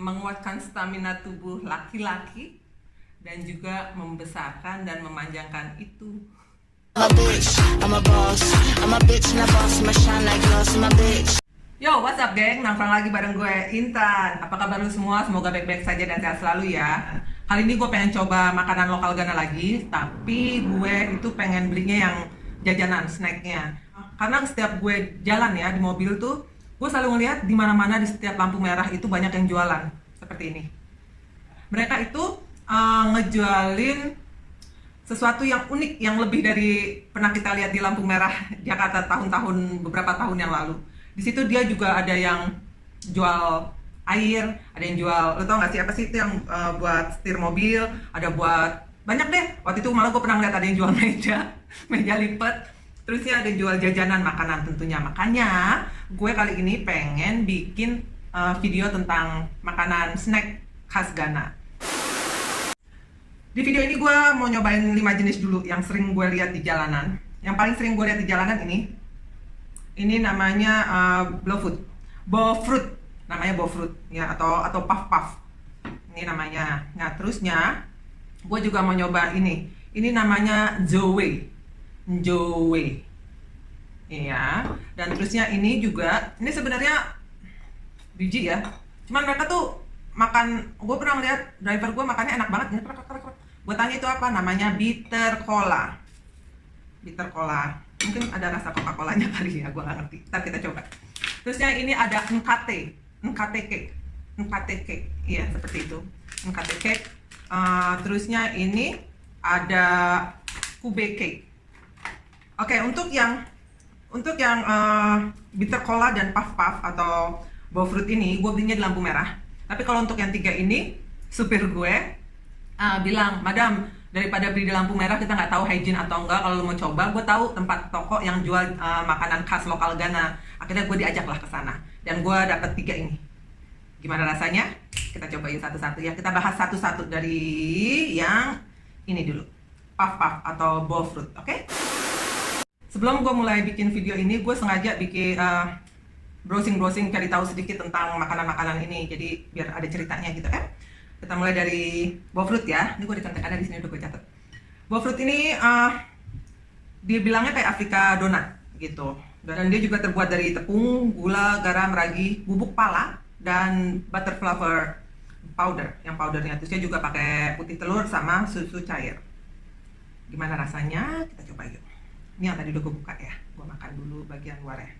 menguatkan stamina tubuh laki-laki dan juga membesarkan dan memanjangkan itu. I'm a bitch, I'm a boss, I'm a bitch, and a boss, I'm a shine like gloss, I'm a bitch. Yo, what's up geng? Nongkrong lagi bareng gue, Intan. Apa kabar lu semua? Semoga baik-baik saja dan sehat selalu ya. Kali ini gue pengen coba makanan lokal Ghana lagi, tapi gue itu pengen belinya yang jajanan, snacknya. Karena setiap gue jalan ya di mobil tuh, gue selalu ngeliat di mana-mana di setiap lampu merah itu banyak yang jualan seperti ini. Mereka itu ngejualin sesuatu yang unik, yang lebih dari pernah kita lihat di lampu merah Jakarta beberapa tahun yang lalu. Di situ dia juga ada yang jual air, ada yang jual, lo tau gak sih apa sih itu yang buat setir mobil, ada buat banyak deh. Waktu itu malah gue pernah lihat ada yang jual meja lipat. Terusnya ada yang jual jajanan makanan tentunya. Makanya gue kali ini pengen bikin video tentang makanan snack khas Ghana. Di video ini gue mau nyobain 5 jenis dulu yang sering gue lihat di jalanan. Yang paling sering gue lihat di jalanan ini namanya bowfruit, namanya bowfruit ya, atau puff. Ini namanya. Nah, terusnya gue juga mau nyoba ini namanya Jowe. Iya. Dan terusnya ini sebenarnya biji ya. Cuman mereka tuh makan, gue pernah lihat driver gue makannya enak banget. Gue tanya itu apa, namanya bitter cola. Mungkin ada rasa Coca-Colanya kali ya, gue gak ngerti. Ntar kita coba. Terusnya ini ada nkate cake. Iya, seperti itu, nkate cake. Terusnya ini ada kube cake. Oke, untuk yang bitter cola dan puff atau bowfruit ini gue belinya di lampu merah. Tapi kalau untuk yang 3 ini, supir gue bilang, madam, daripada beli di lampu merah kita nggak tahu hygiene atau enggak, kalau lo mau coba, gue tahu tempat toko yang jual makanan khas lokal Ghana. Akhirnya gue diajaklah ke sana dan gue dapet 3 ini. Gimana rasanya? Kita cobain satu-satu ya. Kita bahas satu-satu dari yang ini dulu, puff atau bowfruit. Oke? Sebelum gue mulai bikin video ini, gue sengaja bikin browsing cari tahu sedikit tentang makanan-makanan ini, jadi biar ada ceritanya gitu kan. Kita mulai dari bowfruit ya. Ini gue ada di sini, udah gue catat. Bowfruit ini dia bilangnya kayak Afrika donat gitu. Dan dia juga terbuat dari tepung, gula, garam, ragi, bubuk pala, dan butter flavor powder, yang powdernya. Terus dia juga pakai putih telur sama susu cair. Gimana rasanya? Kita coba yuk. Ini yang tadi udah gue buka ya. Gue makan dulu bagian luarnya.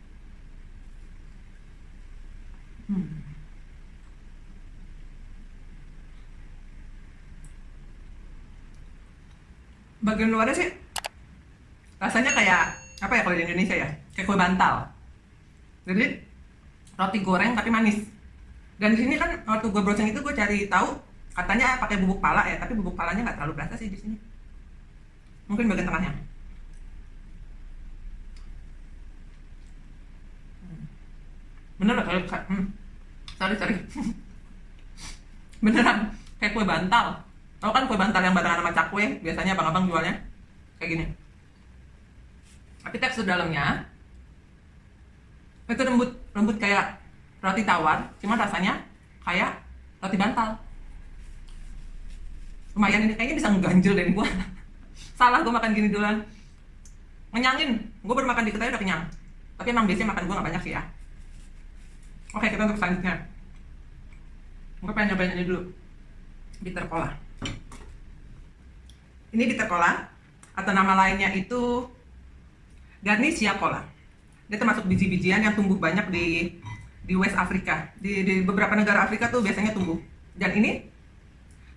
Bagian luarnya sih rasanya kayak apa ya, kalau di Indonesia ya, kayak kue bantal. Jadi roti goreng tapi manis. Dan di sini kan waktu gue browsing itu gue cari tahu katanya pakai bubuk pala ya, tapi bubuk palanya nggak terlalu berasa sih di sini. Mungkin bagian tengahnya. Bener kayak sorry. Beneran kayak kue bantal. Tau kan kue bantal yang barengan sama cakwe, biasanya abang-abang jualnya kayak gini. Tapi tekstur dalamnya itu lembut kayak roti tawar, cuma rasanya kayak roti bantal. Lumayan, ini kayaknya bisa ngeganjel dari gua. Salah gua makan gini duluan. Ngenyangin, gua baru makan dikit aja udah kenyang. Tapi emang biasanya makan gua gak banyak sih ya. Oke, kita untuk selanjutnya. Gua pengen nyobain ini dulu, bitter cola. Ini bitter cola, atau nama lainnya itu Garnicia cola. Dia termasuk biji-bijian yang tumbuh banyak di West Africa. Di beberapa negara Afrika tuh biasanya tumbuh. Dan ini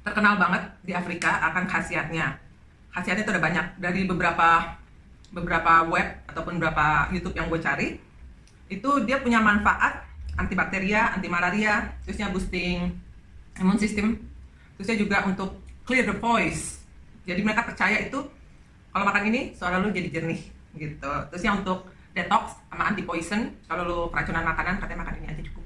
terkenal banget di Afrika akan khasiatnya. Khasiatnya tuh ada banyak. Dari beberapa web ataupun beberapa YouTube yang gue cari, itu dia punya manfaat antibakteria, anti malaria, terusnya boosting imun system, terusnya juga untuk clear the voice. Jadi mereka percaya itu kalau makan ini suara lu jadi jernih gitu. Terusnya untuk detox sama anti poison, kalau lu keracunan makanan katanya makan ini aja cukup.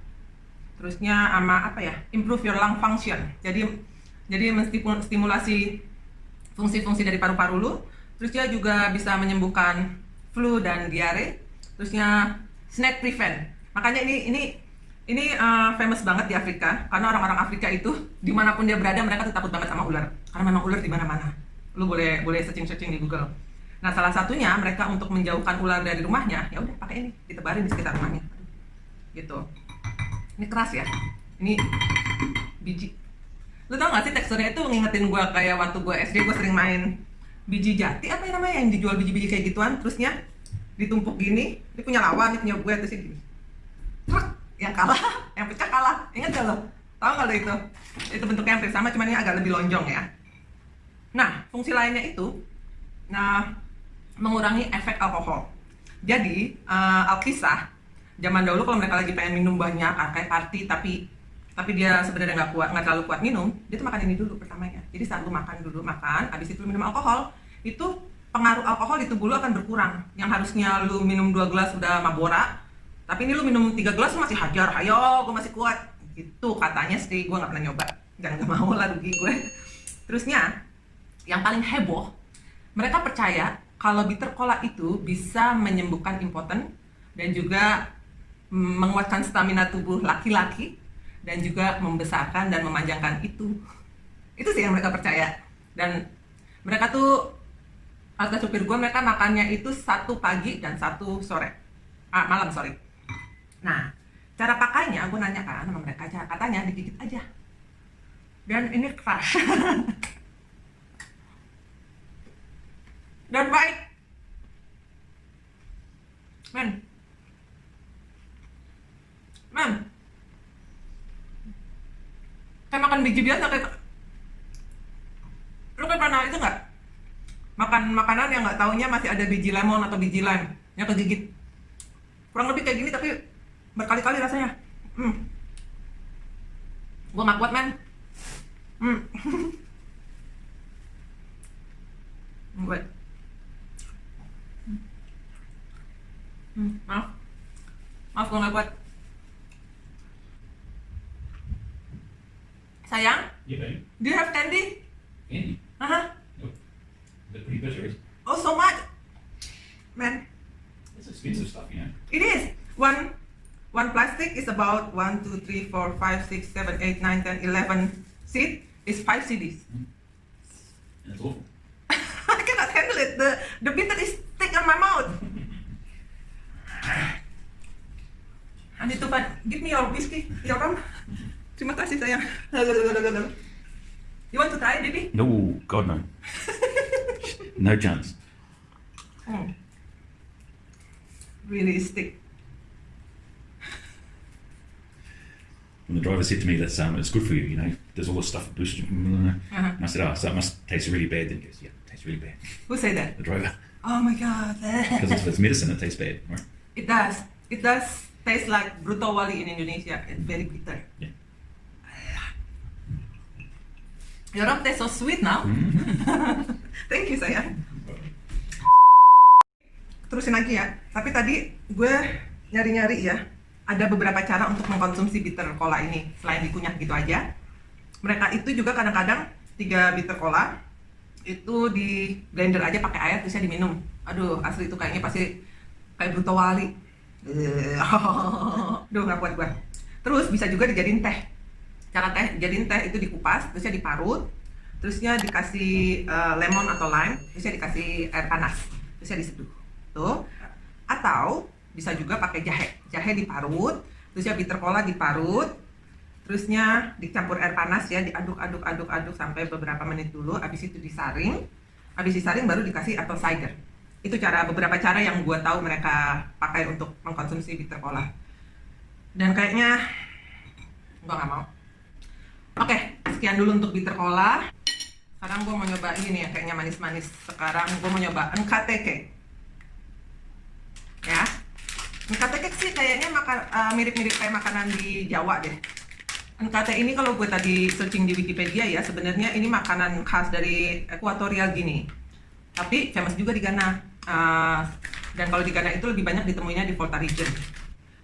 Terusnya sama apa ya, improve your lung function. Jadi menstimulasi fungsi-fungsi dari paru-paru lu. Terusnya juga bisa menyembuhkan flu dan diare. Terusnya snack prevent. Makanya ini Ini famous banget di Afrika, karena orang-orang Afrika itu dimanapun dia berada mereka tuh takut banget sama ular, karena memang ular di mana-mana. Lu boleh searching di Google. Nah salah satunya mereka untuk menjauhkan ular dari rumahnya, ya udah pakai ini, ditebarin di sekitar rumahnya, gitu. Ini keras ya, ini biji. Lu tau gak sih teksturnya itu ngingetin gue kayak waktu gue SD gue sering main biji jati apa yang namanya yang dijual biji-biji kayak gituan, terusnya ditumpuk gini, ini punya lawan, ini punya gue, terus ini gini. Truk, yang kalah, yang pecah kalah. Ingat gak lo? Tahu gak lo itu? Itu bentuknya hampir sama, cuman ini agak lebih lonjong ya. Nah, fungsi lainnya itu, mengurangi efek alkohol. Jadi, Alkisah, zaman dahulu kalau mereka lagi pengen minum banyak, kayak party, tapi dia sebenarnya nggak terlalu kuat minum, dia tuh makan ini dulu pertamanya. Jadi saat lu makan, habis itu lu minum alkohol, itu pengaruh alkohol di tubuh lu akan berkurang. Yang harusnya lu minum 2 gelas udah mabora, tapi ini lu minum 3 gelas lu masih hajar, ayo gue masih kuat. Gitu katanya sih, gue nggak pernah nyoba. Dan nggak mau lah, rugi gue. Terusnya, yang paling heboh, mereka percaya kalau bitter cola itu bisa menyembuhkan impoten dan juga menguatkan stamina tubuh laki-laki dan juga membesarkan dan memanjangkan itu. Itu sih yang mereka percaya. Dan mereka tuh, kata supir gue, mereka makannya itu 1 pagi dan 1 sore. Malam, sorry. Nah, cara pakainya, gue nanya kan sama mereka aja, katanya digigit aja. Dan ini keras. Dan baik. Men. Kayak makan biji biasa, kayak... Lu kayak pernah itu nggak? Makan makanan yang nggak taunya masih ada biji lemon atau biji lime yang kegigit. Kurang lebih kayak gini tapi berkali-kali rasanya. Gue nggak kuat, men. Gue. Maaf gue nggak kuat. Sayang, Yeah, baby. do you have candy? Candy. Uh-huh. Nope. They're pretty bitter. Oh, so much. Man, It's expensive stuff, you know. it is. One plastic is about 1, 2, 3, 4, 5, 6, 7, 8, 9, 10, 11 seed is 5 CDs. And it's awful. I cannot handle it. The bitter is thick on my mouth. I need to find. Give me your whiskey, your rum. Terima kasih sayang. You want to try, baby? No, God, no. No chance. Really stick. When the driver said to me that it's good for you, you know, there's all this stuff that boosts you. And I said, oh, so it must taste really bad. Then he goes, yeah, it tastes really bad. Who said that? The driver. Oh my god. Because it's medicine, it tastes bad, right? It does. It does taste like Bruto Wali in Indonesia. It's very bitter. Yeah. Your rum tastes so sweet now. Thank you sayang. Terusin lagi ya. Tapi tadi gue nyari-nyari ya. Ada beberapa cara untuk mengkonsumsi bitter cola ini. Selain dikunyah gitu aja. Mereka itu juga kadang-kadang 3 bitter cola itu di blender aja pakai air terusnya diminum. Aduh, asli itu kayaknya pasti kayak Bruto Wali. Duh, nggak kuat gue. Terus bisa juga dijadiin teh. Cara jadiin teh itu dikupas, terusnya diparut, terusnya dikasih lemon atau lime, terusnya dikasih air panas, terusnya diseduh. Tuh. Atau bisa juga pakai jahe. Jahe diparut, terusnya bitter cola diparut, terusnya dicampur air panas ya, diaduk sampai beberapa menit dulu, habis itu disaring. Habis disaring baru dikasih apple cider. Itu beberapa cara yang gue tahu mereka pakai untuk mengkonsumsi bitter cola. Dan kayaknya gue nggak mau. Oke, sekian dulu untuk bitter cola. Sekarang gue mau nyoba ini ya, kayaknya manis-manis. Sekarang gue mau nyoba NKTK. Ya, NKTK sih kayaknya mirip-mirip kayak makanan di Jawa deh. NKT ini kalau gue tadi searching di Wikipedia ya, sebenarnya ini makanan khas dari Equatorial Guinea. Tapi famous juga di Ghana. Dan kalau di Ghana itu lebih banyak ditemuinya di Volta region.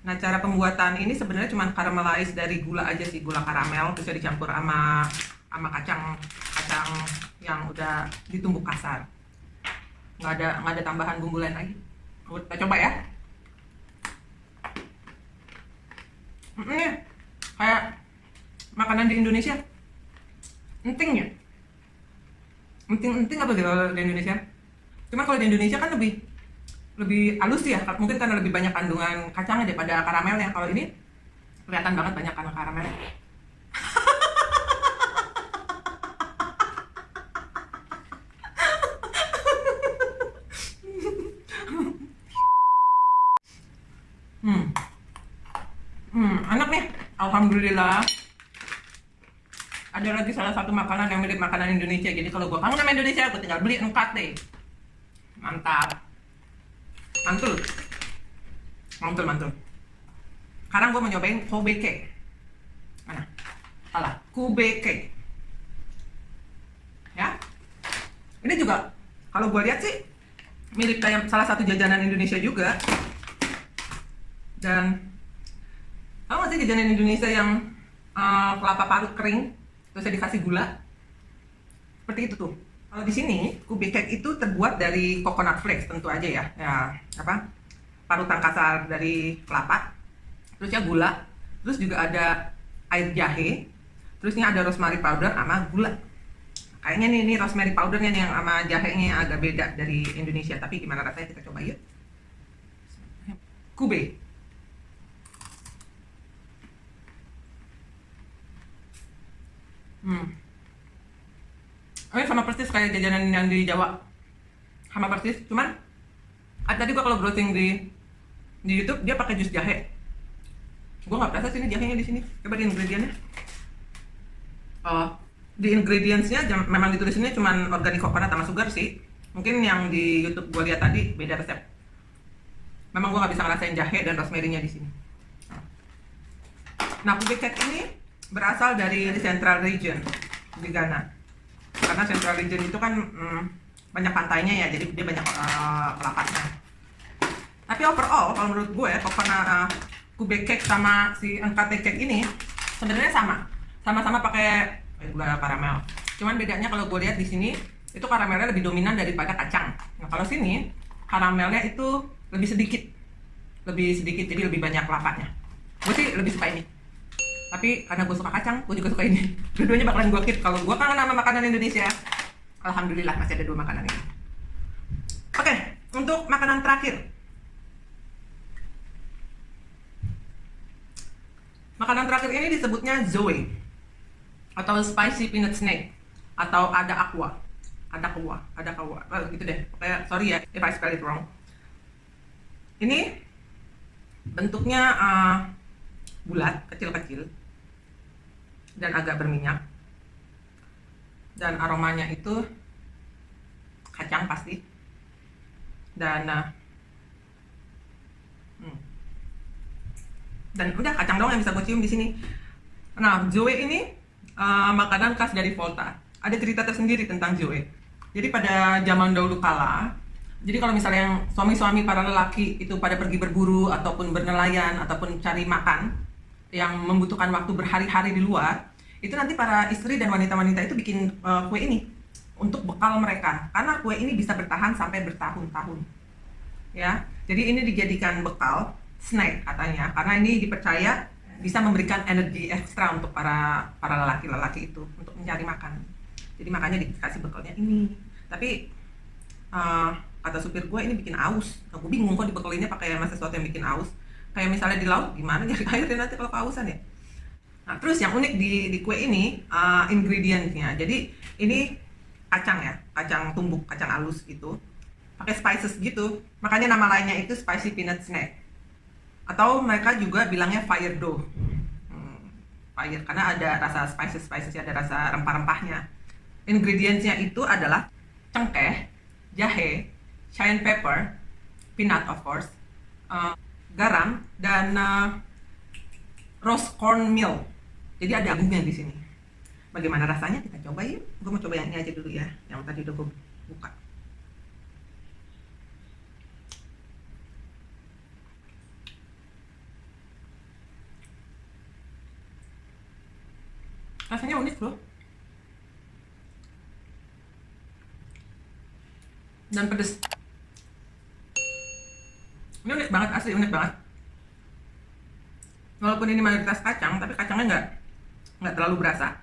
Nah, cara pembuatan ini sebenarnya cuma caramelize dari gula aja sih, gula karamel, terus dicampur sama kacang yang udah ditumbuk kasar. Nggak ada tambahan bumbu lain lagi. Kita coba ya. Ini kayak makanan di Indonesia. Enting ya? Enting apa gitu kalau di Indonesia? Cuma kalau di Indonesia kan lebih halus ya, mungkin karena lebih banyak kandungan kacangnya daripada karamelnya. Kalau ini kelihatan banget banyak karena karamelnya. Enak nih, alhamdulillah. Ada lagi salah satu makanan yang mirip makanan Indonesia. Jadi kalau gue kangen sama Indonesia, gue tinggal beli engkat deh. Mantap. Mantul. Sekarang gue mau nyobain Kobe cake. Mana? Salah, Kobe cake. Ya. Ini juga kalau gue lihat sih mirip kayak salah satu jajanan Indonesia juga. Dan tahu nggak sih jajanan Indonesia yang kelapa parut kering terus dikasih gula? Seperti itu tuh. Kalau di sini Kobe cake itu terbuat dari coconut flakes tentu aja ya. Ya, apa? Parutan kasar dari kelapa. Terus ya gula. Terus juga ada air jahe. Terusnya ada rosemary powder sama gula. Kayaknya nih rosemary powdernya nih yang sama jahenya yang agak beda dari Indonesia. Tapi gimana rasanya kita coba yuk. Kobe. Ini sama persis kayak jajanan yang di Jawa. Sama persis, cuman tadi gua kalau browsing di YouTube dia pakai jus jahe. Gua nggak perasa sini jahenya di sini. Coba di ingredientnya. Di ingredientsnya memang ditulisinnya cuman organic coconut sama sugar sih. Mungkin yang di YouTube gua lihat tadi beda resep. Memang gua nggak bisa ngerasain jahe dan rosemary-nya di sini. Nah, Kobe cake ini berasal dari Central Region di Ghana. Karena Central Region itu kan banyak pantainya ya, jadi dia banyak kelapanya. Tapi overall, kalau menurut gue, Kobe cake sama si engkate cake ini sebenarnya sama-sama pakai gula karamel. Cuman bedanya kalau gue lihat di sini itu karamelnya lebih dominan daripada kacang. Nah, kalau sini karamelnya itu lebih sedikit, jadi lebih banyak kelapanya. Gue sih lebih suka ini. Tapi karena gue suka kacang, gue juga suka ini. Dua-duanya bakalan gue keep. Kalau gue kangen sama makanan Indonesia, alhamdulillah masih ada 2 makanan ini. Oke, untuk makanan terakhir. Makanan terakhir ini disebutnya Zoe atau spicy peanut snack atau ada aqua, gitu deh. Pokoknya sorry ya if I spell it wrong. Ini bentuknya bulat, kecil-kecil dan agak berminyak, dan aromanya itu kacang pasti, dan udah kacang doang yang bisa gue cium di sini. Nah, Zoe ini makanan khas dari Volta. Ada cerita tersendiri tentang Zoe. Jadi pada zaman dahulu kala, jadi kalau misalnya yang suami-suami para lelaki itu pada pergi berburu ataupun bernelayan ataupun cari makan yang membutuhkan waktu berhari-hari di luar, itu nanti para istri dan wanita-wanita itu bikin kue ini untuk bekal mereka, karena kue ini bisa bertahan sampai bertahun-tahun. Ya, jadi ini dijadikan bekal snack katanya, karena ini dipercaya bisa memberikan energi ekstra untuk para lelaki-lelaki itu untuk mencari makan. Jadi makanya dikasih bekalnya ini. Tapi kata supir gue ini bikin aus. Gue bingung kok dibekalinnya pakai sesuatu yang bikin aus. Kayak misalnya di laut, gimana nyari airnya nanti kalau kehausan ya. Nah, terus yang unik di kue ini ingredientsnya. Jadi ini kacang ya, kacang tumbuk, kacang halus gitu. Pakai spices gitu. Makanya nama lainnya itu spicy peanut snack. Atau mereka juga bilangnya fire dough. Fire karena ada rasa spices ya, ada rasa rempah-rempahnya. Ingredientsnya itu adalah cengkeh, jahe, cayenne pepper, peanut of course, garam, dan roast cornmeal. Jadi ada agungnya di sini. Bagaimana rasanya? Kita coba yuk. Gue mau coba yang ini aja dulu ya, yang tadi udah gue buka. Rasanya unik loh. Dan pedes. Ini unik banget, asli unik banget. Walaupun ini mayoritas kacang, tapi kacangnya nggak terlalu berasa,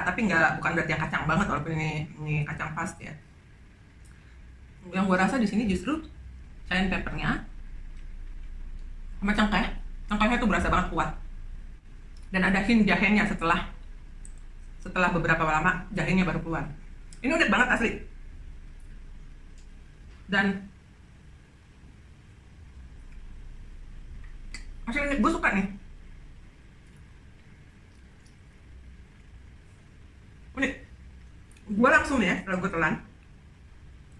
tapi bukan berarti yang kacang banget. Walaupun ini kacang pasti ya. Yang gue rasa di sini justru cayenne peppernya sama cengkehnya tuh berasa banget kuat. Dan ada hint jahenya setelah beberapa lama jahenya baru keluar. Ini unik banget asli. Dan asli gue suka nih. Unik. Gue langsung nih ya, kalau gue telan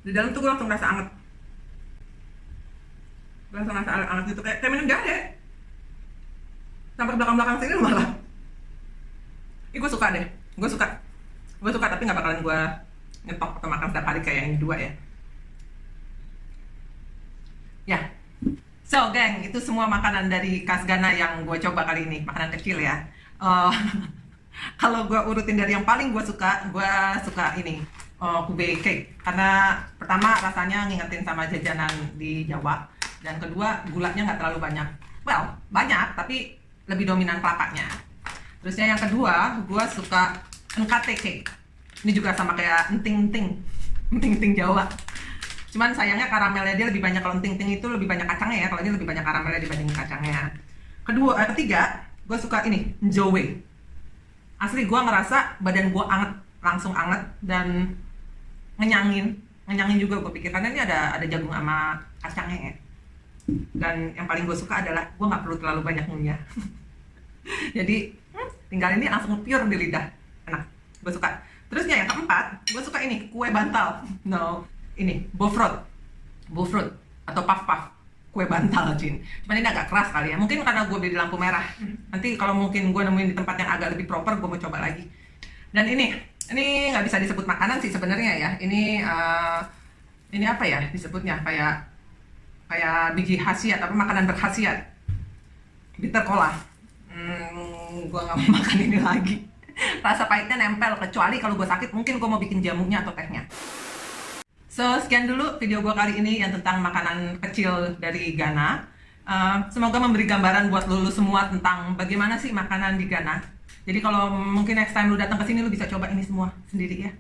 di dalam tuh gue langsung rasa anget. Langsung rasa anget gitu, kayak minum jahe. Sampai belakang sini malah. Gue suka deh. Gue suka tapi nggak bakalan gue nyetok atau makan setiap hari kayak yang kedua ya. Ya. So geng, itu semua makanan dari khas Ghana yang gue coba kali ini, makanan kecil ya. Kalau gue urutin dari yang paling gue suka ini kube cake, karena pertama rasanya ngingetin sama jajanan di Jawa, dan kedua gulanya nggak terlalu banyak. Well, banyak tapi lebih dominan kelapanya. Terusnya yang kedua gue suka nkate cake. Ini juga sama kayak enting Jawa. Cuman sayangnya karamelnya dia lebih banyak. Kalau enting itu lebih banyak kacangnya ya, kalau ini lebih banyak karamelnya dibanding kacangnya. Ketiga gue suka ini njowe. Asli gue ngerasa badan gue langsung anget dan ngenyangin juga gue pikir, karena ini ada jagung sama kacangnya ya. Dan yang paling gue suka adalah gue nggak perlu terlalu banyak ngunyah. Jadi tinggal ini langsung pure di lidah, enak, gue suka. Terusnya yang keempat, gue suka ini kue bantal. Ini bofrot atau puff kue bantal, Jin. Cuman ini agak keras kali ya, mungkin karena gue beli di lampu merah. Nanti kalau mungkin gue nemuin di tempat yang agak lebih proper, gue mau coba lagi. Dan ini nggak bisa disebut makanan sih sebenarnya ya. Ini apa ya disebutnya, kayak biji khasiat atau makanan berkhasiat, bitter cola. Gue nggak mau makan ini lagi. Rasa pahitnya nempel, kecuali kalau gue sakit mungkin gue mau bikin jamunya atau tehnya. So, sekian dulu video gue kali ini yang tentang makanan kecil dari Ghana. Semoga memberi gambaran buat lu semua tentang bagaimana sih makanan di Ghana. Jadi kalau mungkin next time lu datang ke sini, lu bisa coba ini semua sendiri ya.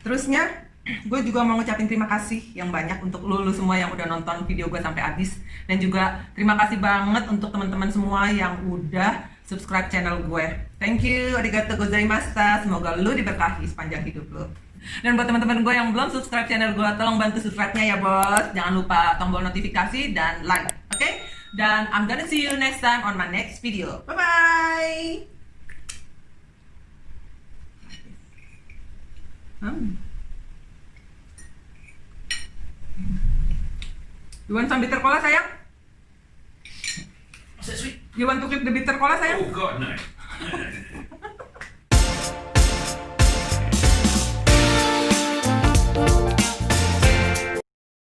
Terusnya, gue juga mau ngucapin terima kasih yang banyak untuk lu semua yang udah nonton video gue sampai habis. Dan juga terima kasih banget untuk teman-teman semua yang udah subscribe channel gue. Thank you, arigatou gozaimashita. Semoga lu diberkahi sepanjang hidup lu. Dan buat teman-teman gue yang belum subscribe channel gue, tolong bantu subscribe-nya ya bos. Jangan lupa tombol notifikasi dan like, oke? Dan I'm gonna see you next time on my next video. Bye-bye! You want some bitter cola, sayang? What's that, sweet? You want to keep the bitter cola, sayang? Oh God, no.